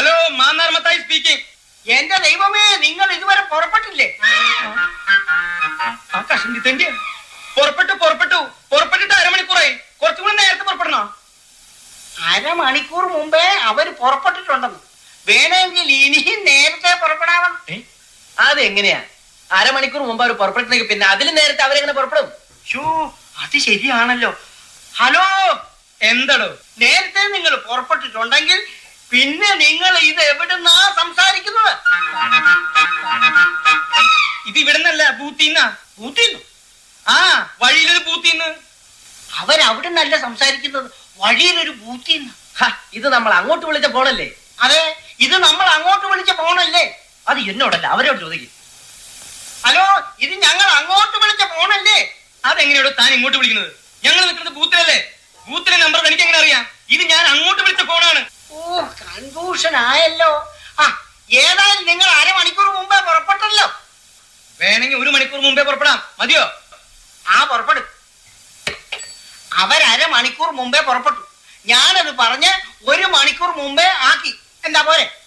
Hello മാന്നാർമത്തായി speaking. എന്റെ ദൈവമേ, നിങ്ങൾ ഇതുവരെ പുറപ്പെട്ടില്ലേ? ആ കഷണ്ടി തന്റെ പുറപ്പെട്ടിട്ട് അരമണിക്കൂറായി. കുറച്ചും കൂടി നേരത്തെ പുറപ്പെടണോ? അരമണിക്കൂർ മുമ്പേ അവര് പുറപ്പെട്ടിട്ടുണ്ടെന്ന്. വേണമെങ്കിൽ ഇനിയും നേരത്തെ പുറപ്പെടാമെന്ന്. അതെങ്ങനെയാ? അരമണിക്കൂർ മുമ്പ് അവർ പുറപ്പെട്ടെങ്കിൽ പിന്നെ അതിലും നേരത്തെ അവരെങ്ങനെ പുറപ്പെടും? അത് ശരിയാണല്ലോ. ഹലോ, എന്താടോ? നേരത്തെ നിങ്ങൾ പുറപ്പെട്ടിട്ടുണ്ടെങ്കിൽ പിന്നെ നിങ്ങൾ ഇത് എവിടുന്നാ സംസാരിക്കുന്നത്? ഇത് ഇവിടുന്നല്ല, ബൂത്തിന്നാ. ബൂത്തിന്ന്? ആ, വഴിയിലൊരു ബൂത്തിന്ന്. അവരവിടുന്നല്ല സംസാരിക്കുന്നത്, വഴിയിലൊരു ബൂത്തിന്ന്. ഇത് നമ്മൾ അങ്ങോട്ട് വിളിച്ച ഫോണല്ലേ? അതെ, ഇത് നമ്മൾ അങ്ങോട്ട് വിളിച്ച ഫോണല്ലേ? അത് എന്നോടല്ല, അവരോട് ചോദിക്കും. ഹലോ, ഇത് ഞങ്ങൾ അങ്ങോട്ട് വിളിച്ച ഫോണല്ലേ? അതെങ്ങനെയാടോ താൻ ഇങ്ങോട്ട് വിളിക്കുന്നത്? ഞങ്ങൾ നിൽക്കുന്നത് ബൂത്തിലല്ലേ? ബൂത്തിലെ നമ്പർ എനിക്ക് എങ്ങനെ അറിയാം? ഇത് ഞാൻ അങ്ങോട്ട് വിളിച്ച ഫോണാണ്. കൺഫ്യൂഷൻ ആയല്ലോ. ഏതായാലും നിങ്ങൾ അരമണിക്കൂർ മുമ്പേ പുറപ്പെട്ടല്ലോ. വേണമെങ്കിൽ 1 മണിക്കൂർ മുമ്പേ പുറപ്പെടാം. മതിയോ? പുറപ്പെടും. അവരമണിക്കൂർ മുമ്പേ പുറപ്പെട്ടു. ഞാനത് പറഞ്ഞ് 1 മണിക്കൂർ മുമ്പേ ആക്കി. എന്താ പോരെ?